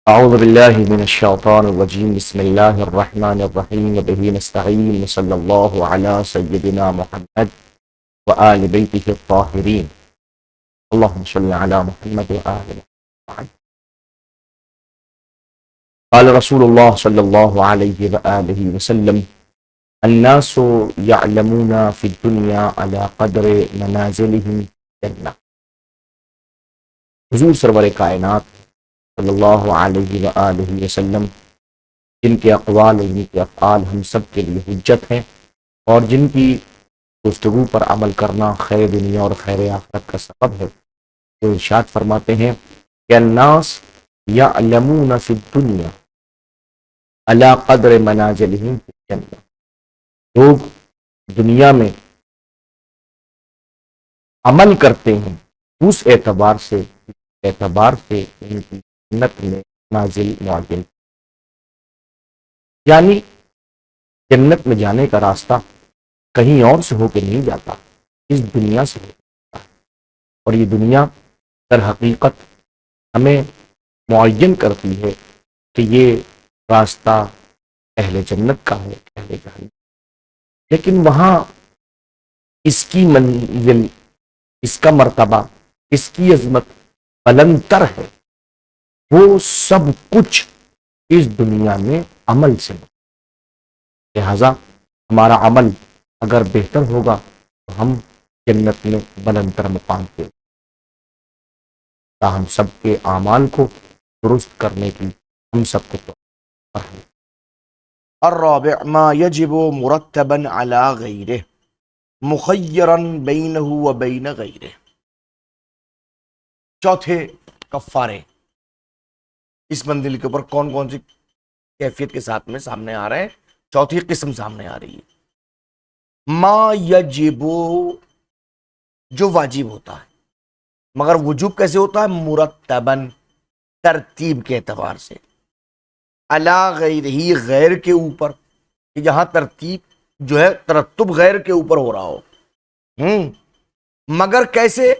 أعوذ بالله من الشيطان الرجيم بسم الله الرحمن الرحيم وبه نستعين وصلى الله على سيدنا محمد وآل بيته الطاهرين اللهم صل على محمد وآل محمد. قال رسول الله صلى الله عليه وآله وسلم الناس يعلمون في الدنيا على قدر منازلهم في الجنة. حضور سرور کائنات صلی اللہ علیہ وآلہ وسلم جن کے اقوال اور جن کے افعال ہم سب کے لیے حجت ہیں اور جن کی گفتگو پر عمل کرنا خیر دنیا اور خیر آخرت کا سبب ہے، وہ ارشاد فرماتے ہیں کہ الناس یعلمون فی الدنیا علی قدر منازلہم فی الجنہ. لوگ دنیا میں عمل کرتے ہیں اس اعتبار سے ان کی جنت میں نازل معین، یعنی جنت میں جانے کا راستہ کہیں اور سے ہو کے نہیں جاتا، اس دنیا سے ہو کے جاتا ہے. اور یہ دنیا در حقیقت ہمیں معین کرتی ہے کہ یہ راستہ اہل جنت کا ہے، اہل جہنم. لیکن وہاں اس کی منزل، اس کا مرتبہ، اس کی عظمت بلندتر ہے. وہ سب کچھ اس دنیا میں عمل سے، لہذا ہمارا عمل اگر بہتر ہوگا تو ہم جنت میں بلندتر مقام پہ. ہم سب کے اعمال کو درست کرنے کی ہم سب کو توفیق. الرابع ما يجب مرتبا على غيره مخيرا بينه وبين غيره. چوتھے کفارے اس منزل کے اوپر کون کون سی کیفیت کے ساتھ میں سامنے آ رہے ہیں، چوتھی قسم سامنے آ رہی ہے. ما یجب، جو واجب ہوتا ہے، مگر وجوب کیسے ہوتا ہے؟ مرتباً، ترتیب کے اعتبار سے، علی غیرہی، غیر کے اوپر. یہاں ترتیب جو ہے ترتب غیر کے اوپر ہو رہا ہو، مگر کیسے؟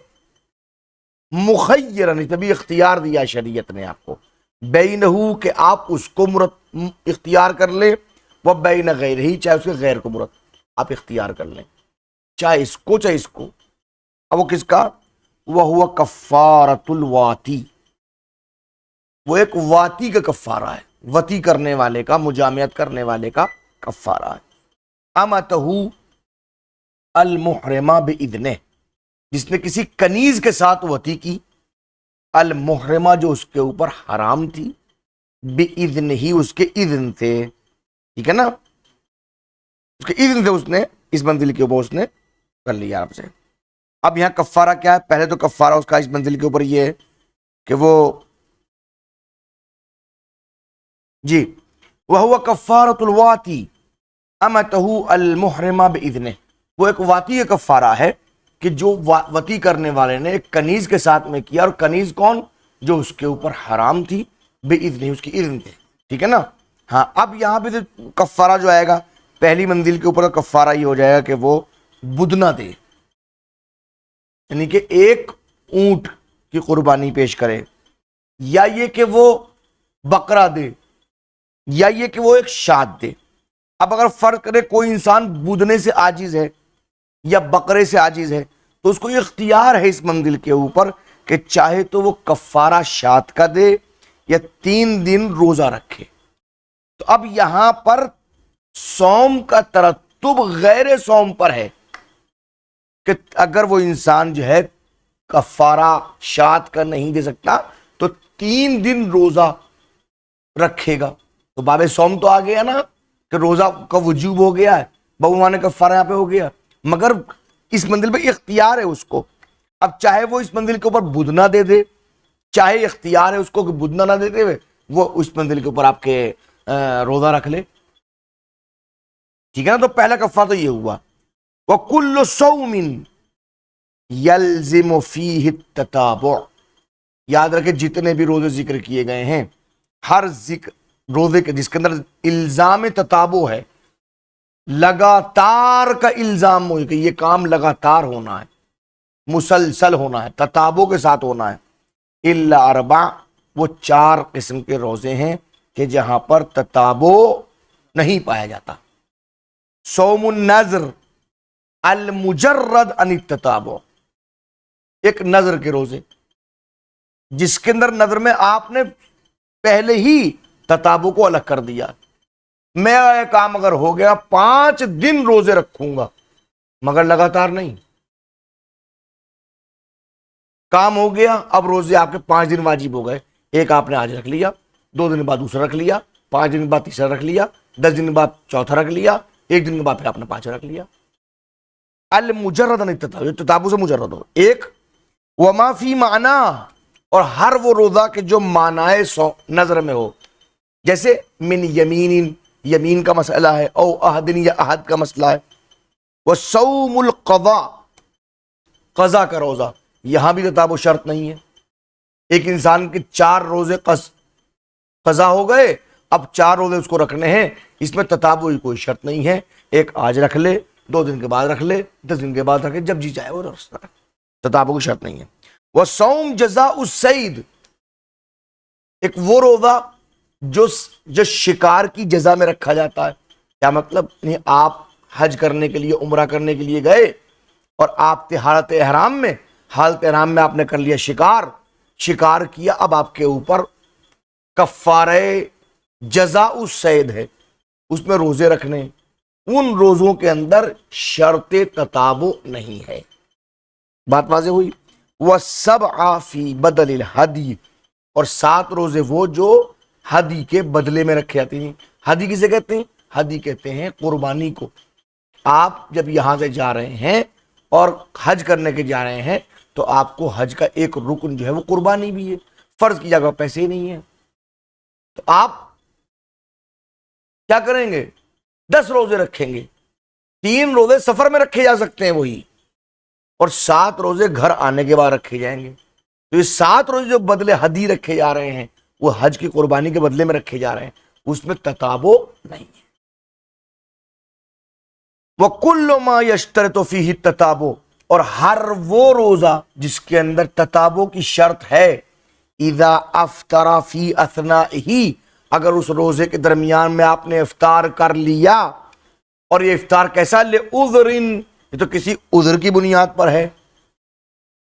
مخیرن، تبھی اختیار دیا شریعت نے آپ کو، بینہو، کہ آپ اس کو اختیار کر لیں، وہ بین غیرہی، چاہے اس کے غیر کو آپ اختیار کر لیں، چاہے اس کو چاہے اس کو. اب وہ کس کا؟ وہو کفارۃ الواتی، وہ ایک واتی کا کفارہ ہے، وتی کرنے والے کا، مجامعت کرنے والے کا کفارہ ہے. امتہ المحرمہ باذنہ، جس نے کسی کنیز کے ساتھ وتی کی، المحرمہ، جو اس کے اوپر حرام تھی، باذن ہی، اس کے اذن سے، ٹھیک ہے نا، اس کے اذن سے اس نے اس منزل کے اوپر اس نے کر لیا آپ سے. اب یہاں کفارہ کیا ہے؟ پہلے تو کفارہ اس کا اس منزل کے اوپر یہ ہے کہ وہ جی وہو کفارۃ الواتی امتہ المحرمہ باذنہ، وہ ایک واتی کا کفارہ ہے کہ جو وتی کرنے والے نے ایک کنیز کے ساتھ میں کیا، اور کنیز کون؟ جو اس کے اوپر حرام تھی، باذن، اس کی اذن تھے، ٹھیک ہے نا. ہاں، اب یہاں پہ کفارہ جو آئے گا پہلی منزل کے اوپر کا کفارہ یہ ہو جائے گا کہ وہ بدنہ دے، یعنی کہ ایک اونٹ کی قربانی پیش کرے، یا یہ کہ وہ بقرہ دے، یا یہ کہ وہ ایک شاد دے. اب اگر فرض کرے کوئی انسان بدنے سے عاجز ہے یا بقرے سے عاجز ہے تو اس کو یہ اختیار ہے اس منزل کے اوپر کہ چاہے تو وہ کفارہ شاد کا دے یا 3 دن روزہ رکھے. تو اب یہاں پر صوم کا ترتب غیر صوم پر ہے کہ اگر وہ انسان جو ہے کفارہ شاد کا نہیں دے سکتا تو 3 دن روزہ رکھے گا. تو باب صوم تو آ گیا نا کہ روزہ کا وجوب ہو گیا ہے، بہوانے کفارہ یہاں پہ ہو گیا، مگر اس منزل پہ اختیار ہے اس کو. اب چاہے وہ اس منزل کے اوپر بدنہ دے دے، چاہے اختیار ہے اس کو کہ بدنہ نہ دیتے ہوئے وہ اس منزل کے اوپر آپ کے روزہ رکھ لے، ٹھیک ہے نا. تو پہلا کفارہ تو یہ ہوا. وَكُلُّ صَوْمٍ يَلْزِمُ فِيهِ التَّتَابُعُ، یاد رکھے جتنے بھی روزے ذکر کیے گئے ہیں، ہر ذکر روزے کے جس کے اندر الزام تتابع ہے، لگاتار کا الزام ہو کہ یہ کام لگاتار ہونا ہے، مسلسل ہونا ہے، تتابع کے ساتھ ہونا ہے، الا 4، وہ 4 قسم کے روزے ہیں کہ جہاں پر تتابو نہیں پایا جاتا۔ صوم النذر المجرد عن التتابع، ایک نذر کے روزے جس کے اندر نذر میں آپ نے پہلے ہی تتابع کو الگ کر دیا، میں یہ کام اگر ہو گیا 5 دن روزے رکھوں گا مگر لگاتار نہیں، کام ہو گیا اب روزے آپ کے 5 دن واجب ہو گئے، ایک آپ نے آج رکھ لیا، 2 دن بعد دوسرا رکھ لیا، 5 دن بعد تیسرا رکھ لیا، 10 دن بعد چوتھا رکھ لیا، 1 دن کے بعد پھر آپ نے 5 رکھ لیا۔ المجرد عن التتابع، تتابع سے مجرد ہو ایک، وما فی معنی، اور ہر وہ روزہ کہ جو معنی نظر میں ہو، جیسے من یمین، یمین کا مسئلہ ہے، او عہد یا عہد کا مسئلہ ہے، وصوم القضاء، قضا کا روزہ، یہاں بھی تتابع شرط نہیں ہے، ایک انسان کے 4 روزے قضا ہو گئے، اب 4 روزے اس کو رکھنے ہیں، اس میں تتابع کی کوئی شرط نہیں ہے، ایک آج رکھ لے، 2 دن کے بعد رکھ لے، 10 دن کے بعد رکھ لے، جب جی چاہے وہ رکھ سکتا ہے، تتابع کی شرط نہیں ہے۔ وصوم جزاء الصید، ایک وہ روزہ جو شکار کی جزا میں رکھا جاتا ہے، کیا مطلب، نہیں آپ حج کرنے کے لیے، عمرہ کرنے کے لیے گئے اور آپ تھے حالت احرام میں آپ نے کر لیا شکار کیا، اب آپ کے اوپر کفارہ جزاء الصید ہے، اس میں روزے رکھنے، ان روزوں کے اندر شرط تتابع نہیں ہے، بات واضح ہوئی۔ وَالسَّبْعَ فِي بَدَلِ الْحَدِيِ، اور 7 روزے وہ جو ہدی کے بدلے میں رکھے جاتے ہیں۔ ہدی کسے کہتے ہیں؟ ہدی کہتے ہیں قربانی کو۔ آپ جب یہاں سے جا رہے ہیں اور حج کرنے کے جا رہے ہیں تو آپ کو حج کا ایک رکن جو ہے وہ قربانی بھی ہے، فرض کی جگہ پیسے ہی نہیں ہیں، تو آپ کیا کریں گے؟ 10 روزے رکھیں گے، 3 روزے سفر میں رکھے جا سکتے ہیں وہی، اور 7 روزے گھر آنے کے بعد رکھے جائیں گے، تو یہ 7 روزے جو بدلے ہدی رکھے جا رہے ہیں وہ حج کی قربانی کے بدلے میں رکھے جا رہے ہیں، اس میں تتابع نہیں ہے۔ وَكُلُّ مَا يَشْتَرِطُ فِيهِ التَّتَابُعُ، اور ہر وہ روزہ جس کے اندر تتابع کی شرط ہے، اذا افطر فی اثنائہ، اگر اس روزے کے درمیان میں آپ نے افطار کر لیا، اور یہ افطار کیسا، لعذر، یہ تو کسی عذر کی بنیاد پر ہے،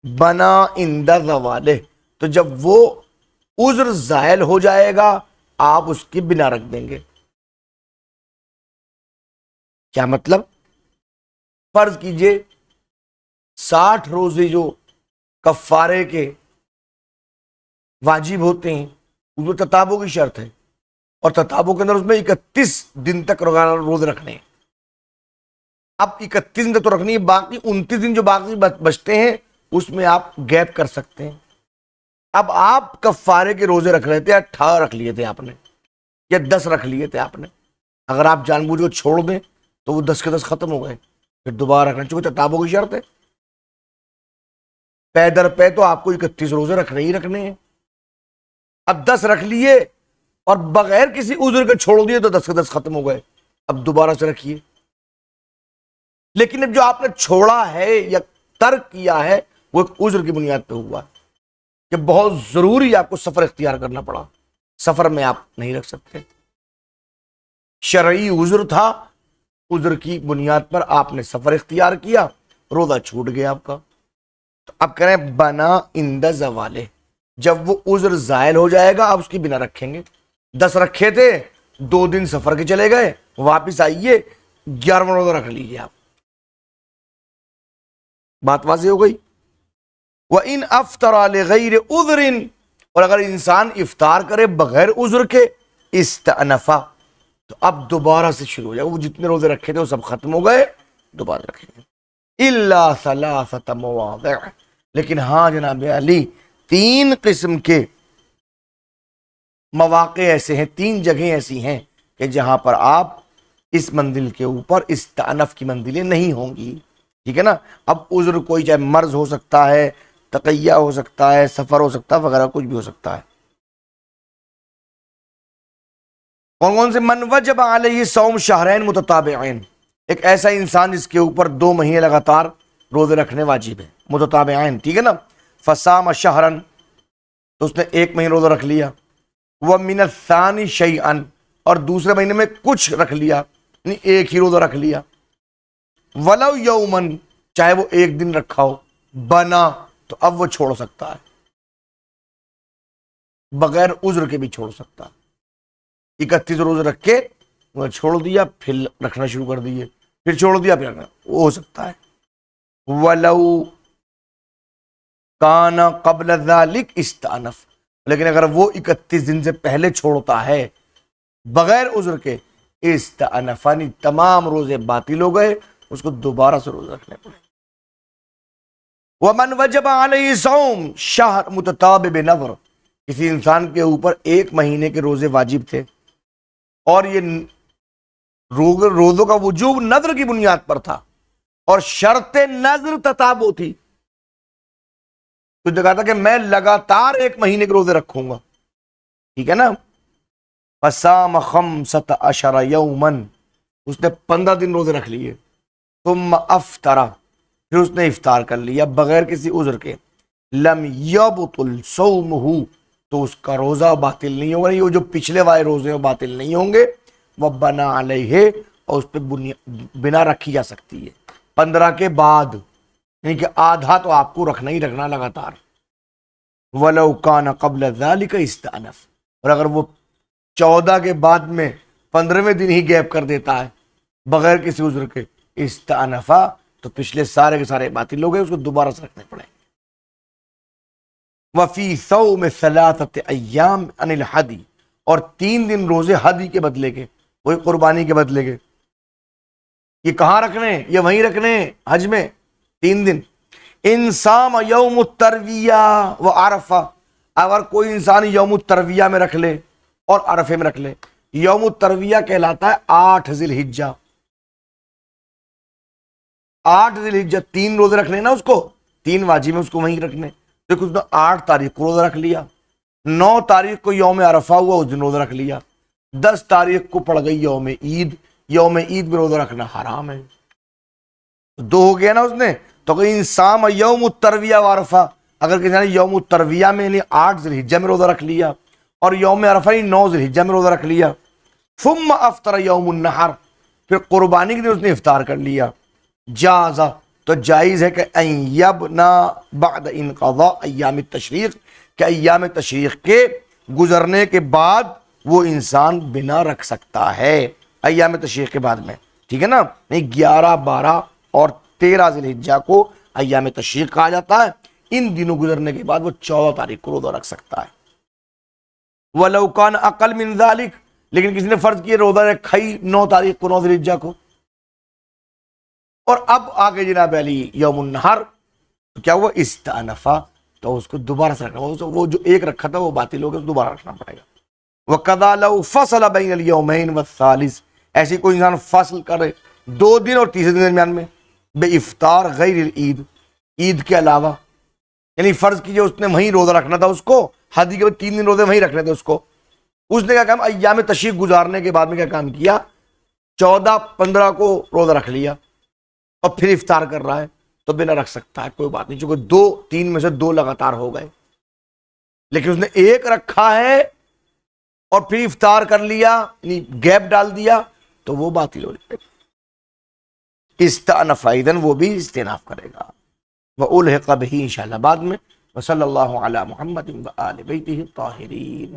بنا عند زوالہ، تو جب وہ عذر زائل ہو جائے گا آپ اس کی بنا رکھ دیں گے۔ کیا مطلب؟ فرض کیجئے 60 روزے جو کفارے کے واجب ہوتے ہیں اس میں تتابع کی شرط ہے، اور تتابع کے اندر اس میں 31 دن تک روزے رکھنے ہیں، اب 31 دن تک تو رکھنی ہے، باقی 29 دن جو باقی بچتے ہیں اس میں آپ گیپ کر سکتے ہیں۔ اب آپ کفارے کے روزے رکھ رہے تھے، 18 رکھ لیے تھے آپ نے، یا 10 رکھ لیے تھے آپ نے، اگر آپ جان بوجھ کو چھوڑ دیں تو وہ 10 کے 10 ختم ہو گئے، پھر دوبارہ رکھنا، چونکہ تتابع کی شرط ہے، پے در پے تو آپ کو 31 روزے رکھنے ہی رکھنے ہیں، اب 10 رکھ لیے اور بغیر کسی عذر کے چھوڑ دیے تو 10 کے 10 ختم ہو گئے، اب دوبارہ سے رکھیے۔ لیکن اب جو آپ نے چھوڑا ہے یا ترک کیا ہے وہ ایک عذر کی بنیاد پہ ہوا کہ بہت ضروری آپ کو سفر اختیار کرنا پڑا، سفر میں آپ نہیں رکھ سکتے، شرعی عذر تھا، عذر کی بنیاد پر آپ نے سفر اختیار کیا، روزہ چھوٹ گیا آپ کا، تو اب کہہ رہے ہیں بنا عند زوالہ، جب وہ عذر زائل ہو جائے گا آپ اس کی بنا رکھیں گے۔ 10 رکھے تھے، 2 دن سفر کے چلے گئے، واپس آئیے، 11واں روزہ رکھ لیجیے آپ، بات واضح ہو گئی۔ وَإِنْ أَفْطَرَ لِغَيْرِ عُذْرٍ، اور اگر انسان افطار کرے بغیر عذر کے، استأنفا، تو اب دوبارہ سے شروع ہو جائے، وہ جتنے روزے رکھے تھے وہ سب ختم ہو گئے، دوبارہ رکھیں گے۔ إِلَّا ثَلَاثَةَ مَوَاضِعَ، لیکن ہاں جناب علی 3 قسم کے مواقع ایسے ہیں، 3 جگہیں ایسی ہیں کہ جہاں پر آپ اس منزل کے اوپر استأنف کی منزلیں نہیں ہوں گی، ٹھیک ہے نا۔ اب عذر کوئی چاہے مرض ہو سکتا ہے، تقیہ ہو سکتا ہے، سفر ہو سکتا ہے، وغیرہ کچھ بھی ہو سکتا ہے۔ کون سے؟ من وجب علیہ صوم شہرین متتابعین، ایک ایسا انسان جس کے اوپر 2 مہینے لگاتار روزے رکھنے واجب ہے، متتابعین، ٹھیک ہے نا۔ فصام شہرن، تو اس نے ایک مہینہ روزہ رکھ لیا، وَمِنَ الثَّانِ شَيْئًا، اور دوسرے مہینے میں کچھ رکھ لیا، یعنی ایک ہی روزہ رکھ لیا، وَلَوْ يَوْمًا، چاہے وہ ایک دن رکھا ہو، بنا، تو اب وہ چھوڑ سکتا ہے، بغیر عذر کے بھی چھوڑ سکتا ہے۔ 31 روزے رکھ کے وہ چھوڑ دیا، پھر رکھنا شروع کر دیے، پھر چھوڑ دیا، پھر رکھنا، وہ ہو سکتا ہے۔ وَلَوْ کان قبل ذلک استأنف، لیکن اگر وہ 31 دن سے پہلے چھوڑتا ہے بغیر عذر کے، استأنف، یعنی تمام روزے باطل ہو گئے، اس کو دوبارہ سے روزے رکھنے پڑے۔ ومن وجب علیہ صوم شہر متتابع بنظر، کسی انسان کے اوپر ایک مہینے کے روزے واجب تھے اور یہ روزوں کا وجوب نظر کی بنیاد پر تھا اور شرط نظر تتابع تھی، تو کہا تھا کہ میں لگاتار ایک مہینے کے روزے رکھوں گا، ٹھیک ہے نا، فصام 15 یوما، اس نے 15 دن روزے رکھ لیے، ثم افطر، پھر اس نے افطار کر لیا بغیر کسی عذر کے، لم یبطل صومہ، تو اس کا روزہ باطل نہیں ہوگا، یہ جو پچھلے والے روزے ہیں باطل نہیں ہوں گے، وہ بنا علیہ، اور اس پہ بنا رکھی جا سکتی ہے 15 کے بعد، یعنی کہ آدھا تو آپ کو رکھنا ہی رکھنا لگاتار۔ وَلَوْ كَانَ قَبْلَ ذَلِكَ اسْتَأْنَفَ، اور اگر وہ 14 کے بعد میں 15ویں دن ہی گیپ کر دیتا ہے بغیر کسی عذر کے، استأنفا، تو پچھلے سارے کے سارے باطل ہو گئے، اس کو دوبارہ سے رکھنے پڑیں۔ وَفِي صَوْمِ 3 أَيَّامٍ عَنِ الْحَدِيِ، اور 3 دن روزے حدی کے بدلے کے، وہی قربانی کے بدلے کے، یہ کہاں رکھنے؟ یہ وہیں رکھنے حج میں 3 دن۔ ان صام یوم الترویہ و عرفہ، اگر کوئی انسان یوم الترویہ میں رکھ لے اور عرفے میں رکھ لے، یوم الترویہ کہلاتا ہے 8 ذی الحجہ، 8 ذی الحجہ 3 روزے رکھنے نا، اس کو 3 واجب میں اس کو وہیں رکھنے، دیکھو اس نے 8 تاریخ کو روزہ رکھ لیا، 9 تاریخ کو یوم عرفہ ہوا، اس دن روزہ رکھ لیا، 10 تاریخ کو پڑ گئی یوم عید، یوم عید میں روزہ رکھنا حرام ہے، 2 ہو گیا نا اس نے۔ تو کہ انسان یوم الترویہ و عرفہ، اگر کسی نے یوم الترویہ میں یعنی 8 ذی الحجہ میں روزہ رکھ لیا اور یوم عرفہ 9 ذی الحجہ میں روزہ رکھ لیا، ثم افطر یوم النحر، پھر قربانی کے دن اس نے افطار کر لیا، جازہ، تو جائز ہے کہ ان یبنا بعد انقضاء ایام التشریق، کہ ایام تشریق کے گزرنے کے بعد وہ انسان بنا رکھ سکتا ہے، ایام تشریق کے بعد میں، ٹھیک ہے نا، نہیں 11، 12 اور 13 ذی الحجہ کو ایام تشریق کہا جاتا ہے، ان دنوں گزرنے کے بعد وہ 14 تاریخ کو روزہ رکھ سکتا ہے۔ وَلَوْ كَانَ أَقَلَّ مِنْ ذَلِكَ، لیکن کسی نے فرض کیا روزہ رکھا ہی 9 تاریخ کو، 9 ذی الحجہ کو، اور اب آگے جناب علی یوم النحر، تو کیا ہوا؟ استأنفا، تو اس کو دوبارہ سے رکھنا، وہ جو ایک رکھا تھا وہ باطل ہو گیا، اس کو دوبارہ رکھنا پڑے گا۔ وَقَضَى لَوْ فَصَلَ بَيْنَ الْيَوْمَيْنِ وَالثَّالِثِ، ایسی کوئی انسان فصل کرے 2 دن اور تیسرے دن درمیان میں، بے افطار غیر العید، عید کے علاوہ، یعنی فرض کیجئے اس نے وہیں روزہ رکھنا تھا، اس کو حدی کے بعد 3 دن روزے وہیں رکھنے تھے اس کو، اس نے کیا کام؟ ایام تشریق گزارنے کے بعد میں کیا کام کیا؟ 14، 15 کو روزہ رکھ لیا اور پھر افطار کر رہا ہے، تو بنا رکھ سکتا ہے، کوئی بات نہیں، چونکہ 2، 3 میں سے 2 لگاتار ہو گئے، لیکن اس نے ایک رکھا ہے اور پھر افطار کر لیا، یعنی گیپ ڈال دیا، تو وہ باطل ہو جائے گا۔ استأنف، اذن وہ بھی استئناف کرے گا، وَأُلْحِقَ بِهِ انشاءاللہ بعد میں۔ وصلی اللہ علی محمد وآل بیتہ الطاہرین۔